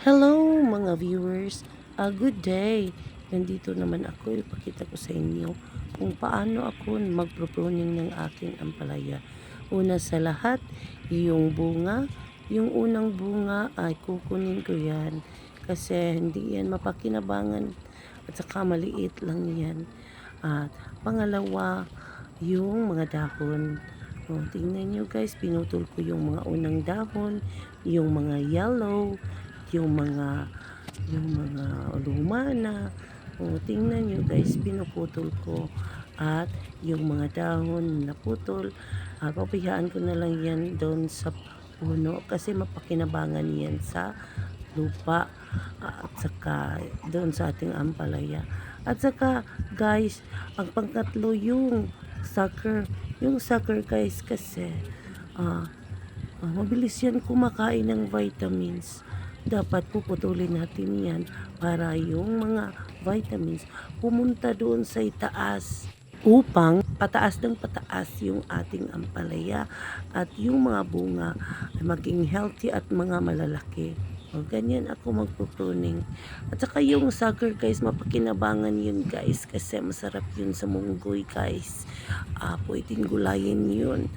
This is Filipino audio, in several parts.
Hello mga viewers, good day. Nandito naman ako, ipakita ko sa inyo kung paano ako magpro-pruning ng aking ampalaya. Una sa lahat, yung bunga, yung unang bunga ay kukunin ko yan kasi hindi yan mapakinabangan at saka maliit lang yan. At pangalawa, yung mga dahon. Tingnan nyo guys, pinutol ko yung mga unang dahon, yung mga yellow, yung mga luma na. Tingnan nyo guys, pinuputol ko at yung mga dahon na putol, papayaan ko na lang yan doon sa puno kasi mapakinabangan yan sa lupa at saka doon sa ating ampalaya. At saka guys, ang pangkatlo yung sucker guys kasi mabilis yan kumakain ng vitamins. Dapat puputulin natin yan para yung mga vitamins pumunta doon sa itaas upang pataas ng pataas yung ating ampalaya at yung mga bunga ay maging healthy at mga malalaki. Ganyan ako magpupruning. At saka yung sucker guys, mapakinabangan yun guys kasi masarap yun sa munggoy guys. Pwedeng gulayin yun.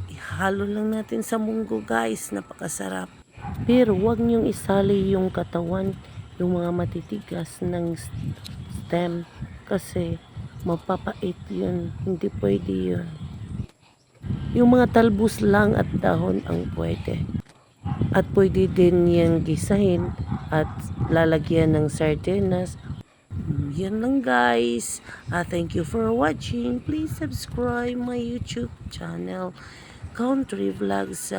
Ihalo lang natin sa munggo guys, napakasarap. Pero wag niyong isali yung katawan, yung mga matitigas ng stem kasi mapapait yun. Hindi pwede yun. Yung mga talbos lang at dahon ang pwede. At pwede din yung gisahin at lalagyan ng sardinas. Yan lang guys. Thank you for watching. Please subscribe my YouTube channel, Country Vlogs.